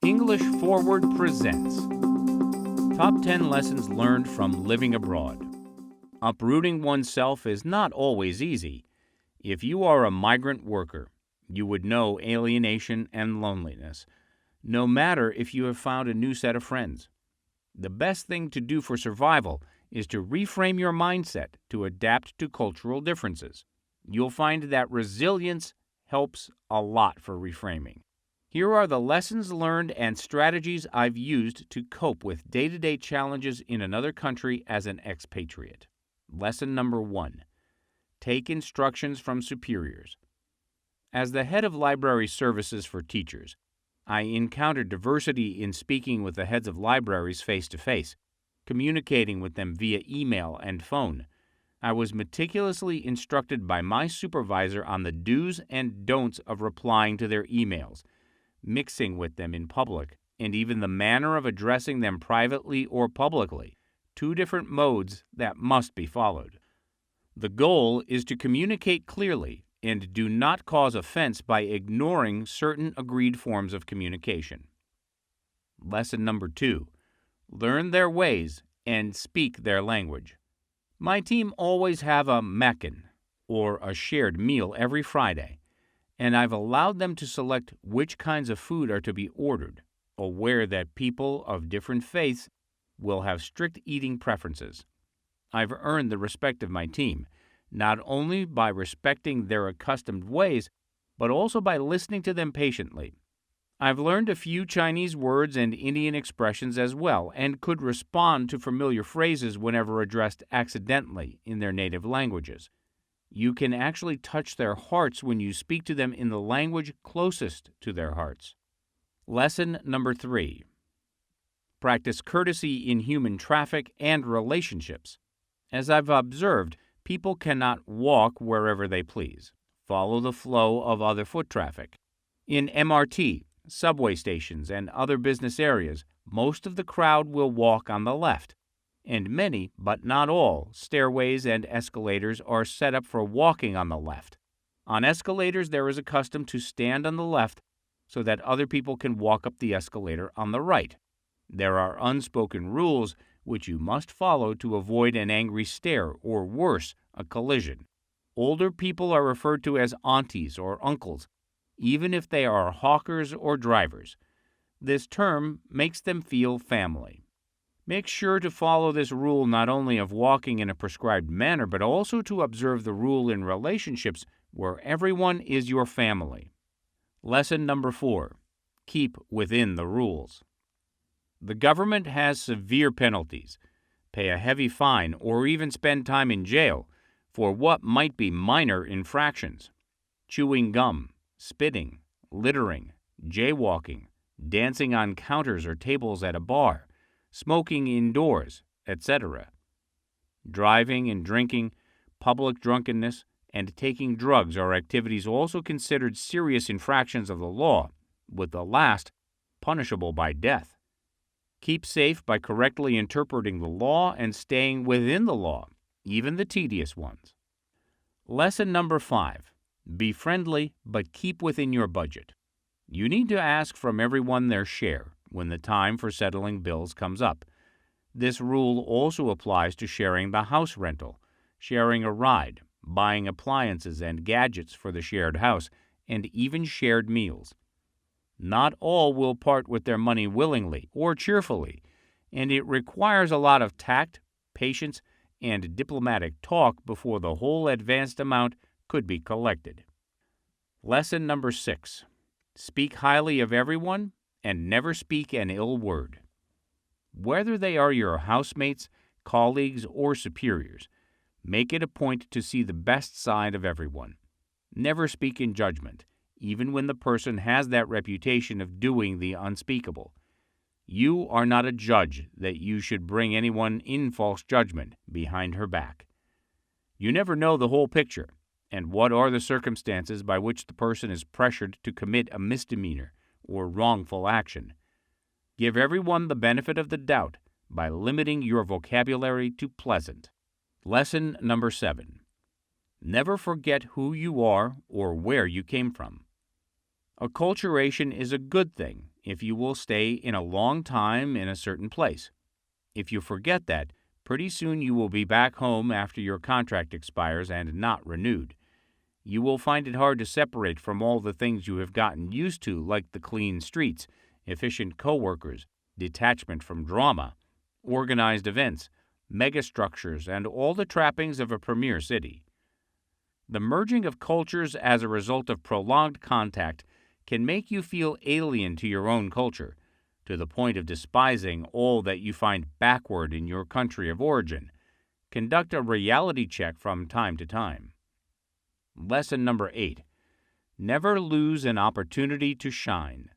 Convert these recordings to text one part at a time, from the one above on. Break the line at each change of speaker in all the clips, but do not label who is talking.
English Forward presents Top 10 Lessons Learned from Living Abroad. Uprooting oneself is not always easy. If you are a migrant worker, you would know alienation and loneliness, no matter if you have found a new set of friends. The best thing to do for survival is to reframe your mindset to adapt to cultural differences. You'll find that resilience helps a lot for reframing. Here are the lessons learned and strategies I've used to cope with day-to-day challenges in another country as an expatriate. Lesson number 1. Take instructions from superiors. As the head of library services for teachers, I encountered diversity in speaking with the heads of libraries face-to-face, communicating with them via email and phone. I was meticulously instructed by my supervisor on the do's and don'ts of replying to their emails, mixing with them in public, and even the manner of addressing them privately or publicly, 2 different modes that must be followed. The goal is to communicate clearly and do not cause offense by ignoring certain agreed forms of communication. Lesson number 2. Learn their ways and speak their language. My team always have a makan, or a shared meal, every Friday, and I've allowed them to select which kinds of food are to be ordered, aware that people of different faiths will have strict eating preferences. I've earned the respect of my team, not only by respecting their accustomed ways, but also by listening to them patiently. I've learned a few Chinese words and Indian expressions as well, and could respond to familiar phrases whenever addressed accidentally in their native languages. You can actually touch their hearts when you speak to them in the language closest to their hearts. Lesson number 3. Practice courtesy in human traffic and relationships. As I've observed, people cannot walk wherever they please. Follow the flow of other foot traffic. In MRT, subway stations, and other business areas, most of the crowd will walk on the left, and many, but not all, stairways and escalators are set up for walking on the left. On escalators, there is a custom to stand on the left so that other people can walk up the escalator on the right. There are unspoken rules which you must follow to avoid an angry stare or, worse, a collision. Older people are referred to as aunties or uncles, even if they are hawkers or drivers. This term makes them feel family. Make sure to follow this rule not only of walking in a prescribed manner, but also to observe the rule in relationships where everyone is your family. Lesson number 4. Keep within the rules. The government has severe penalties. Pay a heavy fine or even spend time in jail for what might be minor infractions. Chewing gum, spitting, littering, jaywalking, dancing on counters or tables at a bar, smoking indoors, etc. Driving and drinking, public drunkenness, and taking drugs are activities also considered serious infractions of the law, with the last punishable by death. Keep safe by correctly interpreting the law and staying within the law, even the tedious ones. Lesson number 5. Be friendly, but keep within your budget. You need to ask from everyone their share when the time for settling bills comes up. This rule also applies to sharing the house rental, sharing a ride, buying appliances and gadgets for the shared house, and even shared meals. Not all will part with their money willingly or cheerfully, and it requires a lot of tact, patience, and diplomatic talk before the whole advanced amount could be collected. Lesson number 6. Speak highly of everyone and never speak an ill word. Whether they are your housemates, colleagues, or superiors, make it a point to see the best side of everyone. Never speak in judgment, even when the person has that reputation of doing the unspeakable. You are not a judge that you should bring anyone in false judgment behind her back. You never know the whole picture, and what are the circumstances by which the person is pressured to commit a misdemeanor or wrongful action. Give everyone the benefit of the doubt by limiting your vocabulary to pleasant. Lesson number 7. Never forget who you are or where you came from. Acculturation is a good thing if you will stay in a long time in a certain place. If you forget that, pretty soon you will be back home after your contract expires and not renewed. You will find it hard to separate from all the things you have gotten used to, like the clean streets, efficient coworkers, detachment from drama, organized events, megastructures, and all the trappings of a premier city. The merging of cultures as a result of prolonged contact can make you feel alien to your own culture, to the point of despising all that you find backward in your country of origin. Conduct a reality check from time to time. Lesson number 8. Never lose an opportunity to shine.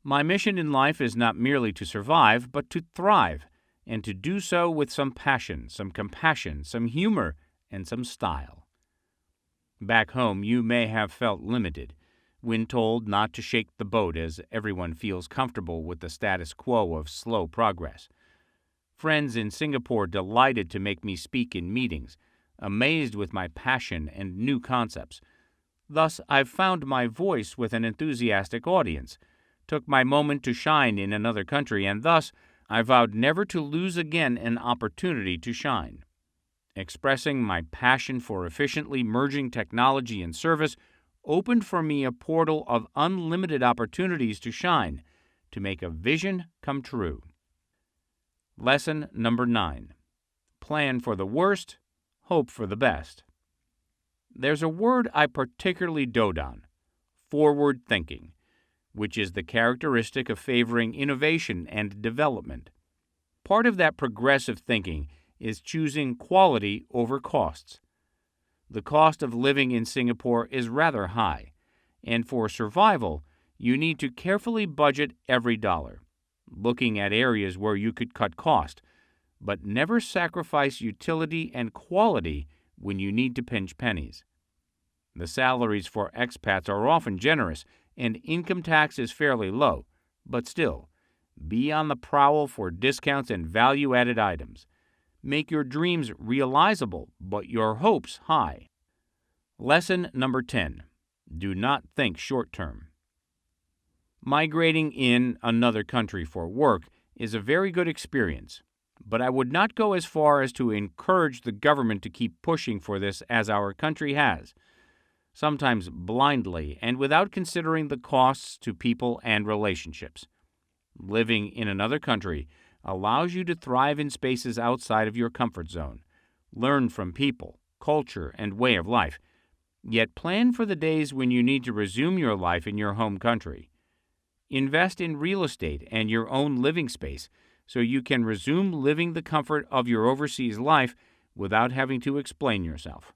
My mission in life is not merely to survive, but to thrive, and to do so with some passion, some compassion, some humor, and some style. Back home, you may have felt limited when told not to shake the boat as everyone feels comfortable with the status quo of slow progress. Friends in Singapore delighted to make me speak in meetings, amazed with my passion and new concepts. Thus, I've found my voice with an enthusiastic audience, took my moment to shine in another country, and thus I vowed never to lose again an opportunity to shine. Expressing my passion for efficiently merging technology and service opened for me a portal of unlimited opportunities to shine, to make a vision come true. Lesson number 9. Plan for the worst, hope for the best. There's a word I particularly dote on: forward thinking, which is the characteristic of favoring innovation and development. Part of that progressive thinking is choosing quality over costs. The cost of living in Singapore is rather high, and for survival, you need to carefully budget every dollar, looking at areas where you could cut cost, but never sacrifice utility and quality when you need to pinch pennies. The salaries for expats are often generous, and income tax is fairly low, but still, be on the prowl for discounts and value-added items. Make your dreams realizable, but your hopes high. Lesson number 10. Do not think short-term. Migrating in another country for work is a very good experience, but I would not go as far as to encourage the government to keep pushing for this as our country has, sometimes blindly and without considering the costs to people and relationships. Living in another country allows you to thrive in spaces outside of your comfort zone, learn from people, culture, and way of life, yet plan for the days when you need to resume your life in your home country. Invest in real estate and your own living space so you can resume living the comfort of your overseas life without having to explain yourself.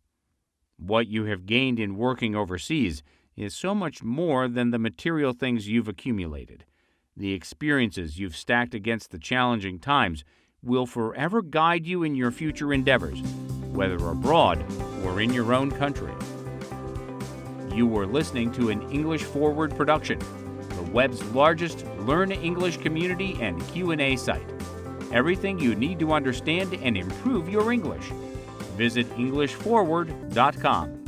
What you have gained in working overseas is so much more than the material things you've accumulated. The experiences you've stacked against the challenging times will forever guide you in your future endeavors, whether abroad or in your own country. You were listening to an English Forward production, the web's largest Learn English community and Q&A site. Everything you need to understand and improve your English. Visit EnglishForward.com.